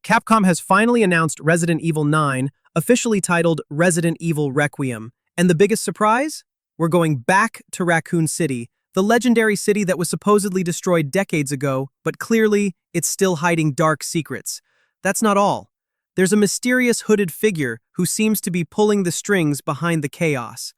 Capcom has finally announced Resident Evil 9, officially titled Resident Evil Requiem. And the biggest surprise? We're going back to Raccoon City, the legendary city that was supposedly destroyed decades ago, but clearly, it's still hiding dark secrets. That's not all. There's a mysterious hooded figure who seems to be pulling the strings behind the chaos.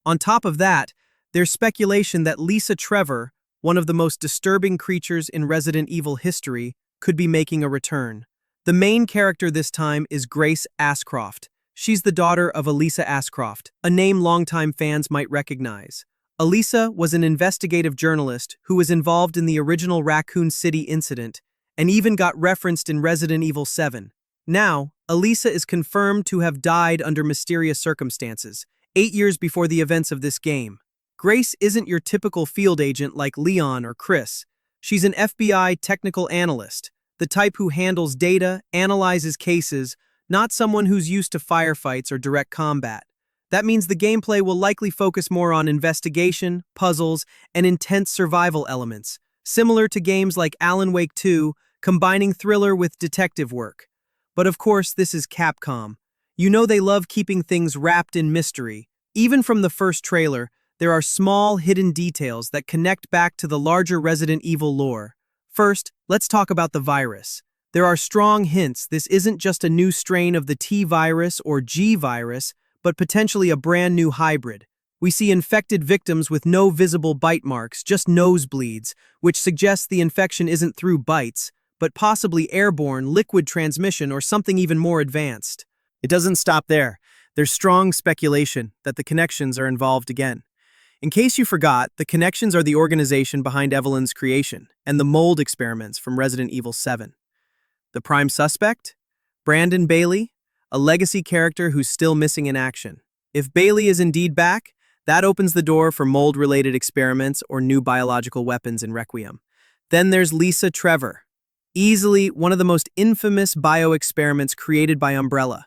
On top of that, there's speculation that Lisa Trevor, one of the most disturbing creatures in Resident Evil history, could be making a return. The main character this time is Grace Ascroft. She's the daughter of Lisa Ascroft, a name longtime fans might recognize. Elisa was an investigative journalist who was involved in the original Raccoon City incident and even got referenced in Resident Evil 7. Now, Elisa is confirmed to have died under mysterious circumstances, 8 years before the events of this game. Grace isn't your typical field agent like Leon or Chris. She's an FBI technical analyst, the type who handles data, analyzes cases, not someone who's used to firefights or direct combat. That means the gameplay will likely focus more on investigation, puzzles, and intense survival elements, similar to games like Alan Wake 2, combining thriller with detective work. But of course, this is Capcom. You know they love keeping things wrapped in mystery. Even from the first trailer, there are small, hidden details that connect back to the larger Resident Evil lore. First, let's talk about the virus. There are strong hints this isn't just a new strain of the T virus or G virus, but potentially a brand new hybrid. We see infected victims with no visible bite marks, just nosebleeds, which suggests the infection isn't through bites, but possibly airborne, liquid transmission, or something even more advanced. It doesn't stop there. There's strong speculation that the Connections are involved again. In case you forgot, the Connections are the organization behind Evelyn's creation and the mold experiments from Resident Evil 7. The prime suspect? Brandon Bailey, a legacy character who's still missing in action. If Bailey is indeed back, that opens the door for mold-related experiments or new biological weapons in Requiem. Then there's Lisa Trevor, easily one of the most infamous bioexperiments created by Umbrella.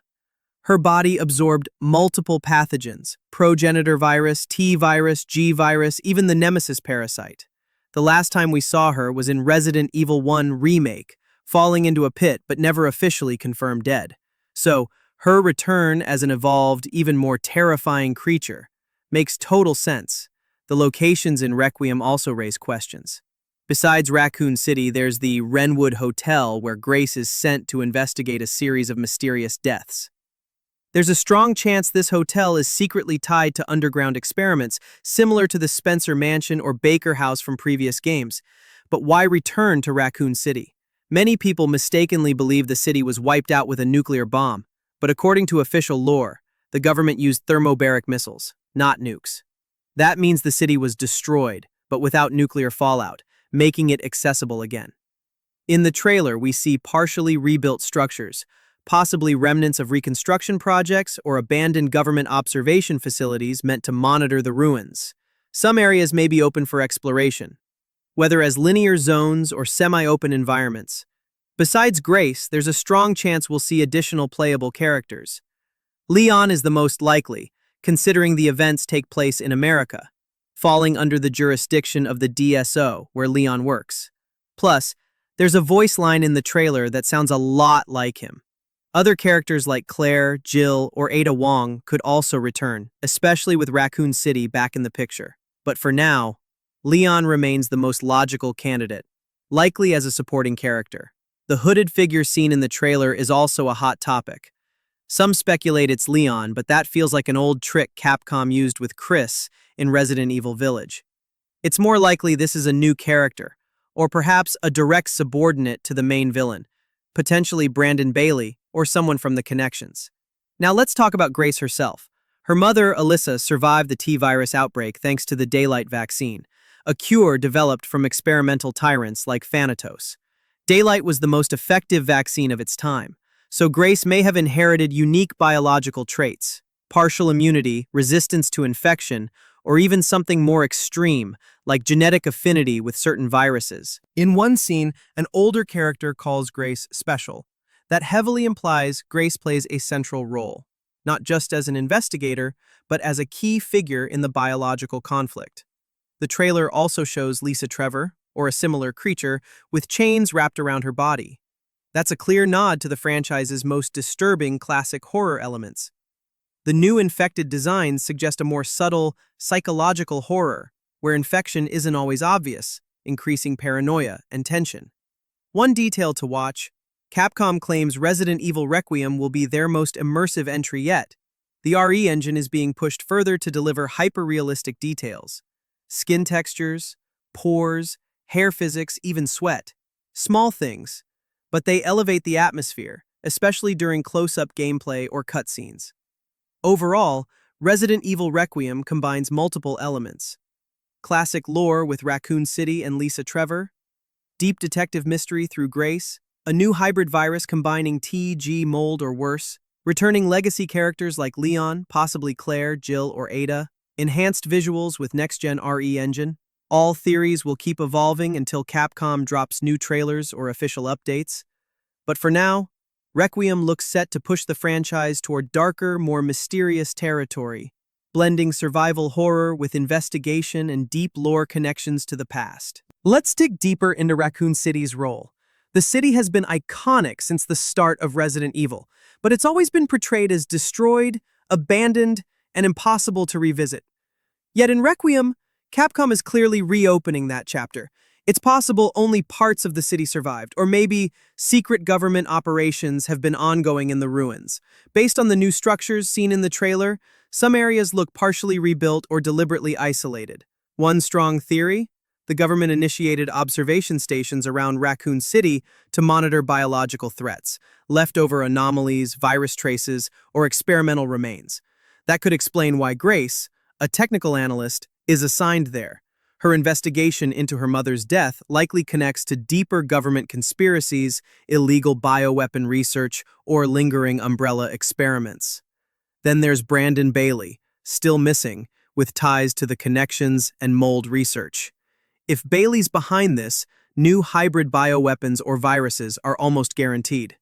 Her body absorbed multiple pathogens, progenitor virus, T virus, G virus, even the Nemesis parasite. The last time we saw her was in Resident Evil 1 Remake, falling into a pit but never officially confirmed dead. So, her return as an evolved, even more terrifying creature makes total sense. The locations in Requiem also raise questions. Besides Raccoon City, there's the Wrenwood Hotel where Grace is sent to investigate a series of mysterious deaths. There's a strong chance this hotel is secretly tied to underground experiments, similar to the Spencer Mansion or Baker House from previous games. But why return to Raccoon City? Many people mistakenly believe the city was wiped out with a nuclear bomb, but according to official lore, the government used thermobaric missiles, not nukes. That means the city was destroyed, but without nuclear fallout, making it accessible again. In the trailer, we see partially rebuilt structures, possibly remnants of reconstruction projects or abandoned government observation facilities meant to monitor the ruins. Some areas may be open for exploration, whether as linear zones or semi-open environments. Besides Grace, there's a strong chance we'll see additional playable characters. Leon is the most likely, considering the events take place in America, falling under the jurisdiction of the DSO, where Leon works. Plus, there's a voice line in the trailer that sounds a lot like him. Other characters like Claire, Jill, or Ada Wong could also return, especially with Raccoon City back in the picture. But for now, Leon remains the most logical candidate, likely as a supporting character. The hooded figure seen in the trailer is also a hot topic. Some speculate it's Leon, but that feels like an old trick Capcom used with Chris in Resident Evil Village. It's more likely this is a new character, or perhaps a direct subordinate to the main villain, potentially Brandon Bailey or someone from the Connections. Now let's talk about Grace herself. Her mother, Alyssa, survived the T-virus outbreak thanks to the Daylight vaccine, a cure developed from experimental tyrants like Thanatos. Daylight was the most effective vaccine of its time, so Grace may have inherited unique biological traits, partial immunity, resistance to infection, or even something more extreme, like genetic affinity with certain viruses. In one scene, an older character calls Grace special. That heavily implies Grace plays a central role, not just as an investigator, but as a key figure in the biological conflict. The trailer also shows Lisa Trevor, or a similar creature, with chains wrapped around her body. That's a clear nod to the franchise's most disturbing classic horror elements. The new infected designs suggest a more subtle, psychological horror, where infection isn't always obvious, increasing paranoia and tension. One detail to watch: Capcom claims Resident Evil Requiem will be their most immersive entry yet. The RE engine is being pushed further to deliver hyper-realistic details. Skin textures, pores, hair physics, even sweat. Small things, but they elevate the atmosphere, especially during close-up gameplay or cutscenes. Overall, Resident Evil Requiem combines multiple elements: classic lore with Raccoon City and Lisa Trevor, deep detective mystery through Grace, a new hybrid virus combining T-G mold or worse, returning legacy characters like Leon, possibly Claire, Jill, or Ada, enhanced visuals with next-gen RE engine. All theories will keep evolving until Capcom drops new trailers or official updates. But for now, Requiem looks set to push the franchise toward darker, more mysterious territory, blending survival horror with investigation and deep lore connections to the past. Let's dig deeper into Raccoon City's role. The city has been iconic since the start of Resident Evil, but it's always been portrayed as destroyed, abandoned, and impossible to revisit. Yet in Requiem, Capcom is clearly reopening that chapter. It's possible only parts of the city survived, or maybe secret government operations have been ongoing in the ruins. Based on the new structures seen in the trailer, some areas look partially rebuilt or deliberately isolated. One strong theory: the government initiated observation stations around Raccoon City to monitor biological threats, leftover anomalies, virus traces, or experimental remains. That could explain why Grace, a technical analyst, is assigned there. Her investigation into her mother's death likely connects to deeper government conspiracies, illegal bioweapon research, or lingering Umbrella experiments. Then there's Brandon Bailey, still missing, with ties to the connections and mold research. If Bailey's behind this, new hybrid bioweapons or viruses are almost guaranteed.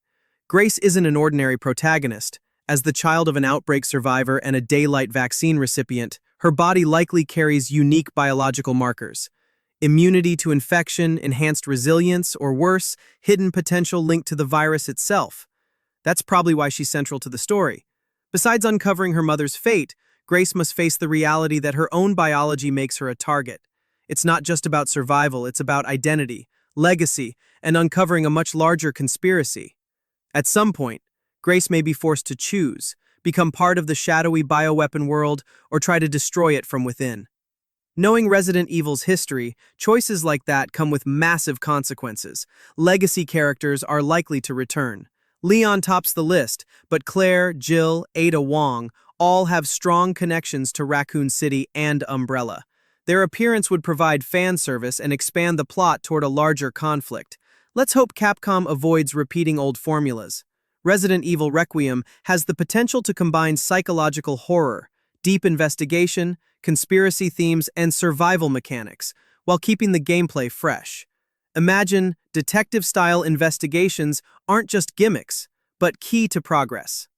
Grace isn't an ordinary protagonist. As the child of an outbreak survivor and a daylight vaccine recipient, her body likely carries unique biological markers: immunity to infection, enhanced resilience, or worse, hidden potential linked to the virus itself. That's probably why she's central to the story. Besides uncovering her mother's fate, Grace must face the reality that her own biology makes her a target. It's not just about survival, it's about identity, legacy, and uncovering a much larger conspiracy. At some point, Grace may be forced to choose: become part of the shadowy bioweapon world, or try to destroy it from within. Knowing Resident Evil's history, choices like that come with massive consequences. Legacy characters are likely to return. Leon tops the list, but Claire, Jill, Ada Wong all have strong connections to Raccoon City and Umbrella. Their appearance would provide fan service and expand the plot toward a larger conflict. Let's hope Capcom avoids repeating old formulas. Resident Evil Requiem has the potential to combine psychological horror, deep investigation, conspiracy themes, and survival mechanics, while keeping the gameplay fresh. Imagine detective-style investigations aren't just gimmicks, but key to progress.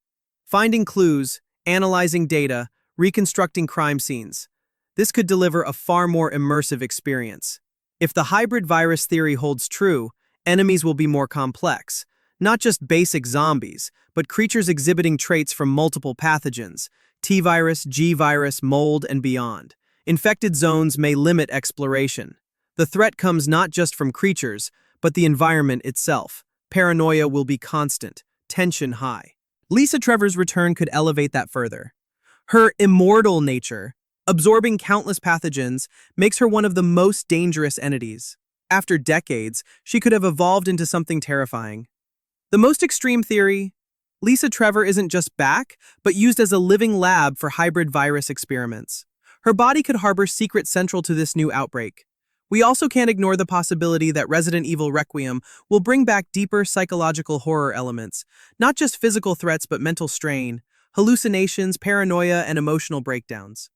Finding clues, analyzing data, reconstructing crime scenes. This could deliver a far more immersive experience. If the hybrid virus theory holds true, enemies will be more complex. Not just basic zombies, but creatures exhibiting traits from multiple pathogens: T-virus, G-virus, mold, and beyond. Infected zones may limit exploration. The threat comes not just from creatures, but the environment itself. Paranoia will be constant, tension high. Lisa Trevor's return could elevate that further. Her immortal nature, absorbing countless pathogens, makes her one of the most dangerous entities. After decades, she could have evolved into something terrifying. The most extreme theory: Lisa Trevor isn't just back, but used as a living lab for hybrid virus experiments. Her body could harbor secrets central to this new outbreak. We also can't ignore the possibility that Resident Evil Requiem will bring back deeper psychological horror elements, not just physical threats but mental strain, hallucinations, paranoia, and emotional breakdowns.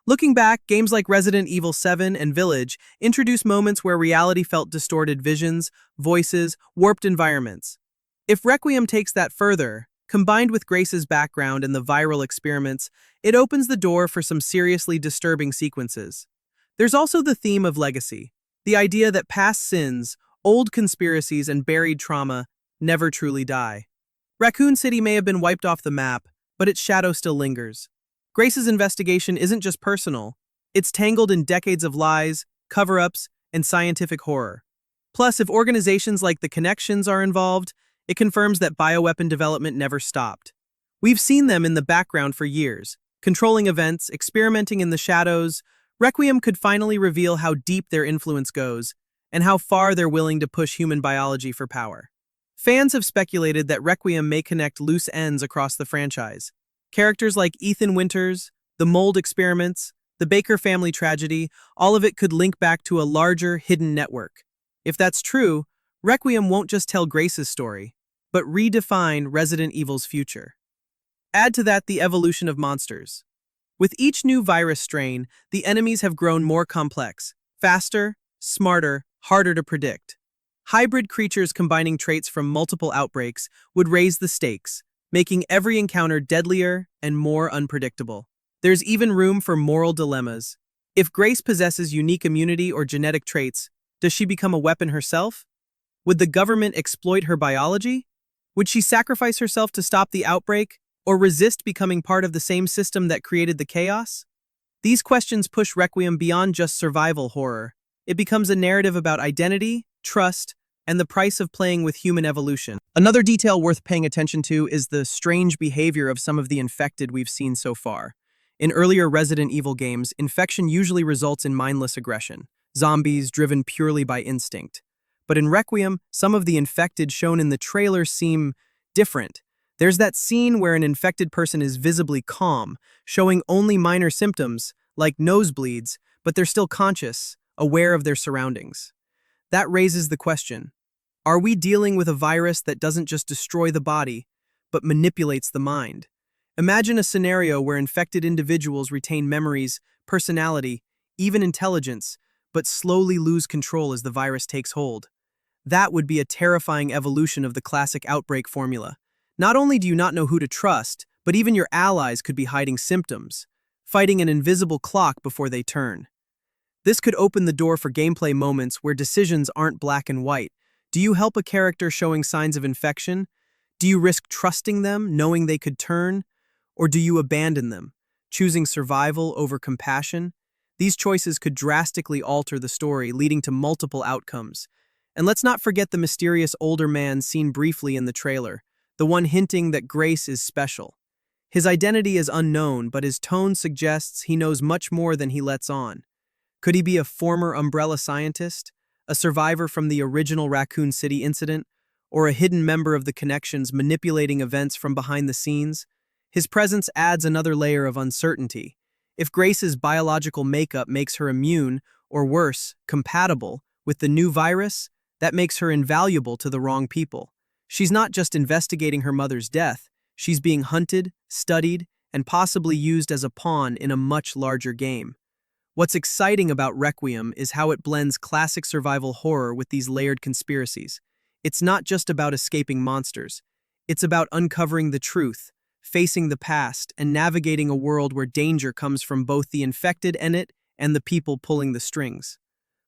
Looking back, games like Resident Evil 7 and Village introduce moments where reality felt distorted: visions, voices, warped environments. If Requiem takes that further, combined with Grace's background and the viral experiments, it opens the door for some seriously disturbing sequences. There's also the theme of legacy, the idea that past sins, old conspiracies, and buried trauma never truly die. Raccoon City may have been wiped off the map, but its shadow still lingers. Grace's investigation isn't just personal, it's tangled in decades of lies, cover-ups, and scientific horror. Plus, if organizations like the Connections are involved, it confirms that bioweapon development never stopped. We've seen them in the background for years, controlling events, experimenting in the shadows. Requiem could finally reveal how deep their influence goes, and how far they're willing to push human biology for power. Fans have speculated that Requiem may connect loose ends across the franchise. Characters like Ethan Winters, the mold experiments, the Baker family tragedy, all of it could link back to a larger, hidden network. If that's true, Requiem won't just tell Grace's story, but redefine Resident Evil's future. Add to that the evolution of monsters. With each new virus strain, the enemies have grown more complex, faster, smarter, harder to predict. Hybrid creatures combining traits from multiple outbreaks would raise the stakes, making every encounter deadlier and more unpredictable. There's even room for moral dilemmas. If Grace possesses unique immunity or genetic traits, does she become a weapon herself? Would the government exploit her biology? Would she sacrifice herself to stop the outbreak, or resist becoming part of the same system that created the chaos? These questions push Requiem beyond just survival horror. It becomes a narrative about identity, trust, and the price of playing with human evolution. Another detail worth paying attention to is the strange behavior of some of the infected we've seen so far. In earlier Resident Evil games, infection usually results in mindless aggression, zombies driven purely by instinct. But in Requiem, some of the infected shown in the trailer seem different. There's that scene where an infected person is visibly calm, showing only minor symptoms, like nosebleeds, but they're still conscious, aware of their surroundings. That raises the question, are we dealing with a virus that doesn't just destroy the body, but manipulates the mind? Imagine a scenario where infected individuals retain memories, personality, even intelligence, but slowly lose control as the virus takes hold. That would be a terrifying evolution of the classic outbreak formula. Not only do you not know who to trust, but even your allies could be hiding symptoms, fighting an invisible clock before they turn. This could open the door for gameplay moments where decisions aren't black and white. Do you help a character showing signs of infection? Do you risk trusting them, knowing they could turn? Or do you abandon them, choosing survival over compassion? These choices could drastically alter the story, leading to multiple outcomes. And let's not forget the mysterious older man seen briefly in the trailer, the one hinting that Grace is special. His identity is unknown, but his tone suggests he knows much more than he lets on. Could he be a former Umbrella scientist, a survivor from the original Raccoon City incident, or a hidden member of the Connections manipulating events from behind the scenes? His presence adds another layer of uncertainty. If Grace's biological makeup makes her immune, or worse, compatible, with the new virus, that makes her invaluable to the wrong people. She's not just investigating her mother's death, she's being hunted, studied, and possibly used as a pawn in a much larger game. What's exciting about Requiem is how it blends classic survival horror with these layered conspiracies. It's not just about escaping monsters. It's about uncovering the truth, facing the past, and navigating a world where danger comes from both the infected in it and the people pulling the strings.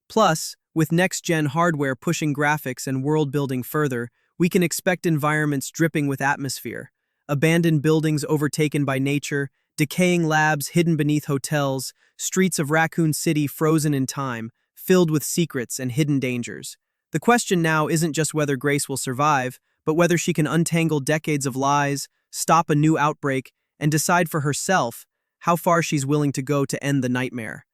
Plus, with next-gen hardware pushing graphics and world-building further, we can expect environments dripping with atmosphere, abandoned buildings overtaken by nature, decaying labs hidden beneath hotels, streets of Raccoon City frozen in time, filled with secrets and hidden dangers. The question now isn't just whether Grace will survive, but whether she can untangle decades of lies, stop a new outbreak, and decide for herself how far she's willing to go to end the nightmare.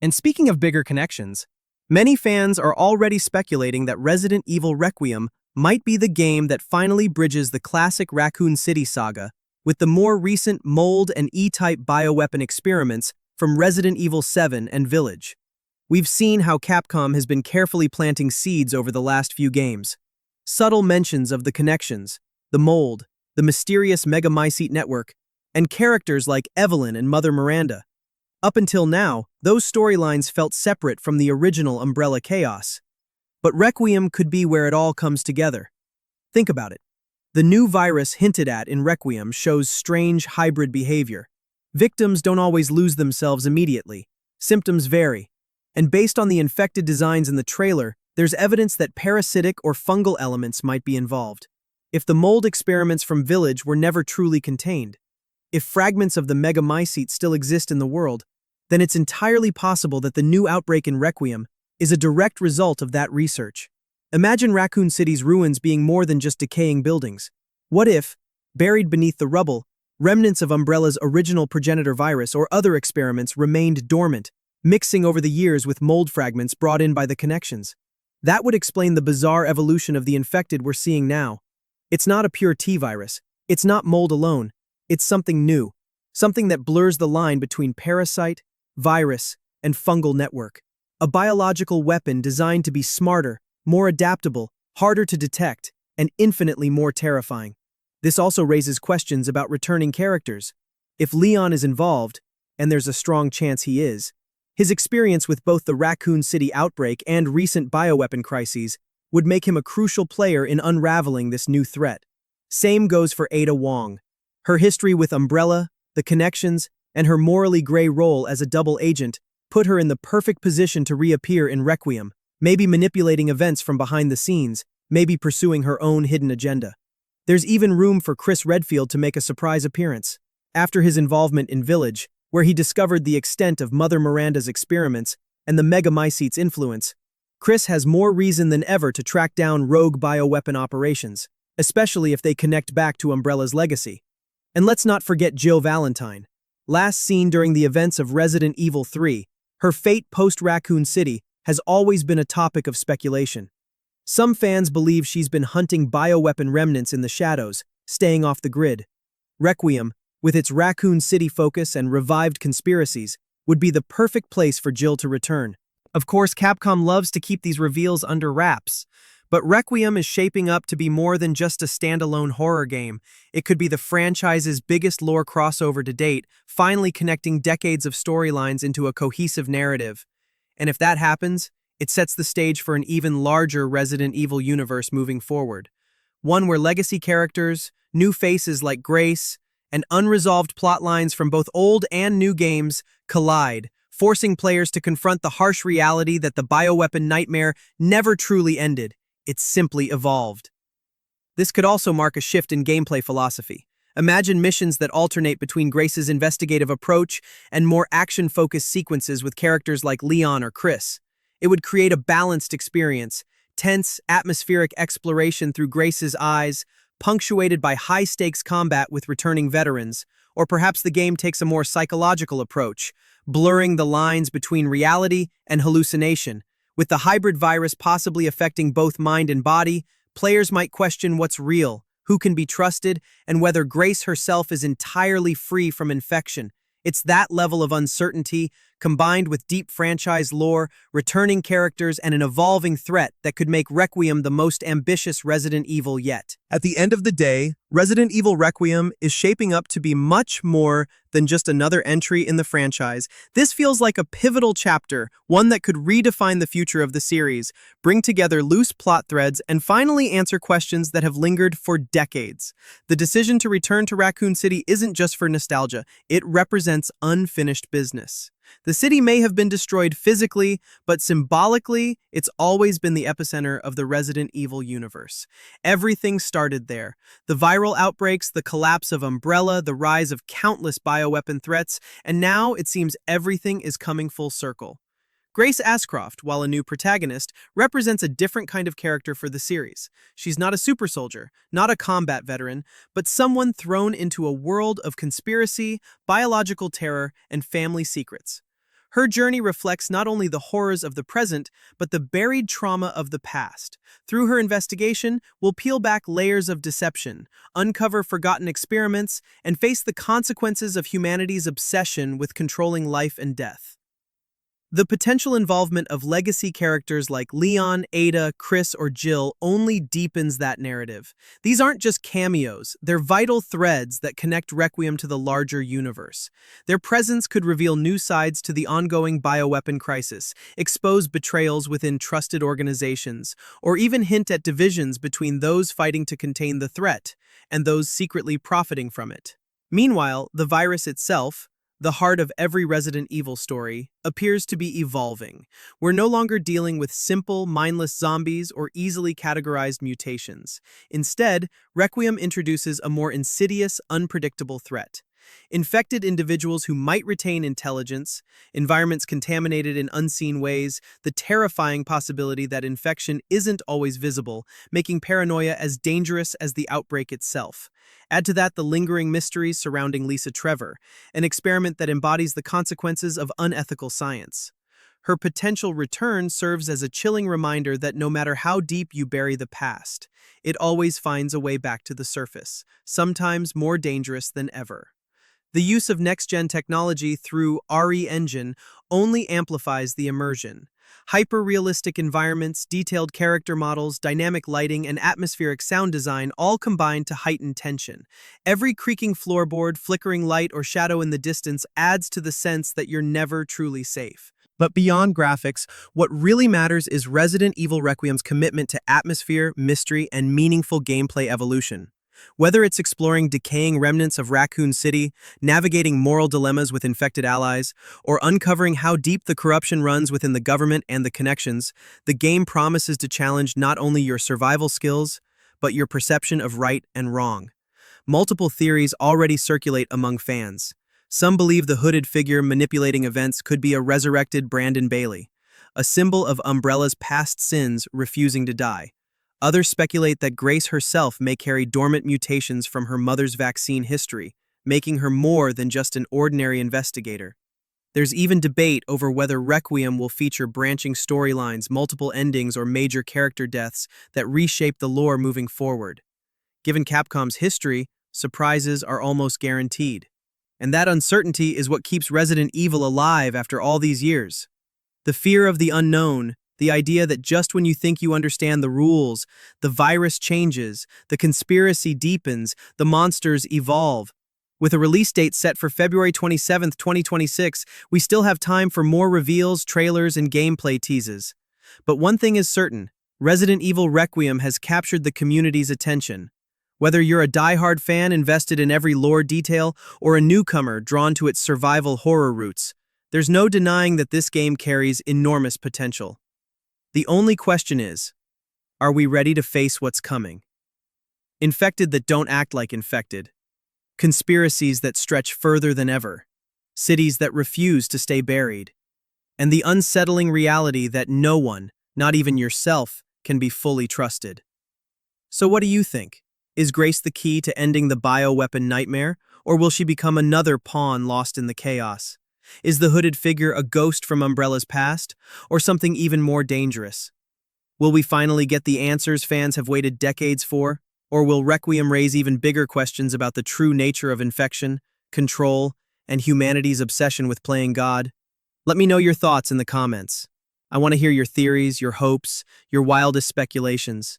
And speaking of bigger connections, many fans are already speculating that Resident Evil Requiem might be the game that finally bridges the classic Raccoon City saga with the more recent mold and E-type bioweapon experiments from Resident Evil 7 and Village. We've seen how Capcom has been carefully planting seeds over the last few games. Subtle mentions of the Connections, the mold, the mysterious Megamycete network, and characters like Evelyn and Mother Miranda. Up until now, those storylines felt separate from the original Umbrella chaos. But Requiem could be where it all comes together. Think about it. The new virus hinted at in Requiem shows strange hybrid behavior. Victims don't always lose themselves immediately. Symptoms vary. And based on the infected designs in the trailer, There's evidence that parasitic or fungal elements might be involved. If the mold experiments from Village were never truly contained, if fragments of the Megamycete still exist in the world, then it's entirely possible that the new outbreak in Requiem is a direct result of that research. Imagine Raccoon City's ruins being more than just decaying buildings. What if, buried beneath the rubble, remnants of Umbrella's original progenitor virus or other experiments remained dormant, mixing over the years with mold fragments brought in by the connections? That would explain the bizarre evolution of the infected we're seeing now. It's not a pure T-virus. It's not mold alone. It's something new. Something that blurs the line between parasite, virus, and fungal network. A biological weapon designed to be smarter, more adaptable, harder to detect, and infinitely more terrifying. This also raises questions about returning characters. If Leon is involved, and there's a strong chance he is, his experience with both the Raccoon City outbreak and recent bioweapon crises would make him a crucial player in unraveling this new threat. Same goes for Ada Wong. Her history with Umbrella, the connections, and her morally gray role as a double agent put her in the perfect position to reappear in Requiem, maybe manipulating events from behind the scenes, maybe pursuing her own hidden agenda. There's even room for Chris Redfield to make a surprise appearance. After his involvement in Village, where he discovered the extent of Mother Miranda's experiments and the Megamycete's influence, Chris has more reason than ever to track down rogue bioweapon operations, especially if they connect back to Umbrella's legacy. And let's not forget Jill Valentine. Last seen during the events of Resident Evil 3, her fate post-Raccoon City has always been a topic of speculation. Some fans believe she's been hunting bioweapon remnants in the shadows, staying off the grid. Requiem, with its Raccoon City focus and revived conspiracies, would be the perfect place for Jill to return. Of course, Capcom loves to keep these reveals under wraps, but Requiem is shaping up to be more than just a standalone horror game. It could be the franchise's biggest lore crossover to date, finally connecting decades of storylines into a cohesive narrative. And if that happens, it sets the stage for an even larger Resident Evil universe moving forward. One where legacy characters, new faces like Grace, and unresolved plotlines from both old and new games collide, forcing players to confront the harsh reality that the bioweapon nightmare never truly ended. It simply evolved. This could also mark a shift in gameplay philosophy. Imagine missions that alternate between Grace's investigative approach and more action-focused sequences with characters like Leon or Chris. It would create a balanced experience, tense, atmospheric exploration through Grace's eyes, punctuated by high-stakes combat with returning veterans, or perhaps the game takes a more psychological approach, blurring the lines between reality and hallucination. With the hybrid virus possibly affecting both mind and body, players might question what's real, who can be trusted, and whether Grace herself is entirely free from infection. It's that level of uncertainty, combined with deep franchise lore, returning characters, and an evolving threat that could make Requiem the most ambitious Resident Evil yet. At the end of the day, Resident Evil Requiem is shaping up to be much more than just another entry in the franchise. This feels like a pivotal chapter, one that could redefine the future of the series, bring together loose plot threads, and finally answer questions that have lingered for decades. The decision to return to Raccoon City isn't just for nostalgia, it represents unfinished business. The city may have been destroyed physically, but symbolically, it's always been the epicenter of the Resident Evil universe. Everything started there. The viral outbreaks, the collapse of Umbrella, the rise of countless bioweapon threats, and now it seems everything is coming full circle. Grace Ascroft, while a new protagonist, represents a different kind of character for the series. She's not a super soldier, not a combat veteran, but someone thrown into a world of conspiracy, biological terror, and family secrets. Her journey reflects not only the horrors of the present, but the buried trauma of the past. Through her investigation, we'll peel back layers of deception, uncover forgotten experiments, and face the consequences of humanity's obsession with controlling life and death. The potential involvement of legacy characters like Leon, Ada, Chris, or Jill only deepens that narrative. These aren't just cameos, they're vital threads that connect Requiem to the larger universe. Their presence could reveal new sides to the ongoing bioweapon crisis, expose betrayals within trusted organizations, or even hint at divisions between those fighting to contain the threat and those secretly profiting from it. Meanwhile, the virus itself, the heart of every Resident Evil story, appears to be evolving. We're no longer dealing with simple, mindless zombies or easily categorized mutations. Instead, Requiem introduces a more insidious, unpredictable threat. Infected individuals who might retain intelligence, environments contaminated in unseen ways, the terrifying possibility that infection isn't always visible, making paranoia as dangerous as the outbreak itself. Add to that the lingering mysteries surrounding Lisa Trevor, an experiment that embodies the consequences of unethical science. Her potential return serves as a chilling reminder that no matter how deep you bury the past, it always finds a way back to the surface, sometimes more dangerous than ever. The use of next-gen technology through RE Engine only amplifies the immersion. Hyper-realistic environments, detailed character models, dynamic lighting, and atmospheric sound design all combine to heighten tension. Every creaking floorboard, flickering light, or shadow in the distance adds to the sense that you're never truly safe. But beyond graphics, what really matters is Resident Evil Requiem's commitment to atmosphere, mystery, and meaningful gameplay evolution. Whether it's exploring decaying remnants of Raccoon City, navigating moral dilemmas with infected allies, or uncovering how deep the corruption runs within the government and the connections, the game promises to challenge not only your survival skills, but your perception of right and wrong. Multiple theories already circulate among fans. Some believe the hooded figure manipulating events could be a resurrected Brandon Bailey, a symbol of Umbrella's past sins refusing to die. Others speculate that Grace herself may carry dormant mutations from her mother's vaccine history, making her more than just an ordinary investigator. There's even debate over whether Requiem will feature branching storylines, multiple endings, or major character deaths that reshape the lore moving forward. Given Capcom's history, surprises are almost guaranteed. And that uncertainty is what keeps Resident Evil alive after all these years. The fear of the unknown, the idea that just when you think you understand the rules, the virus changes, the conspiracy deepens, the monsters evolve. With a release date set for February 27, 2026, we still have time for more reveals, trailers, and gameplay teases. But one thing is certain, Resident Evil Requiem has captured the community's attention. Whether you're a die-hard fan invested in every lore detail or a newcomer drawn to its survival horror roots, there's no denying that this game carries enormous potential. The only question is, are we ready to face what's coming? Infected that don't act like infected. Conspiracies that stretch further than ever. Cities that refuse to stay buried. And the unsettling reality that no one, not even yourself, can be fully trusted. So what do you think? Is Grace the key to ending the bioweapon nightmare, or will she become another pawn lost in the chaos? Is the hooded figure a ghost from Umbrella's past, or something even more dangerous? Will we finally get the answers fans have waited decades for, or will Requiem raise even bigger questions about the true nature of infection, control, and humanity's obsession with playing God? Let me know your thoughts in the comments. I want to hear your theories, your hopes, your wildest speculations.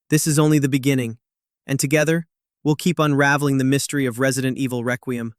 This is only the beginning, and together, we'll keep unraveling the mystery of Resident Evil Requiem.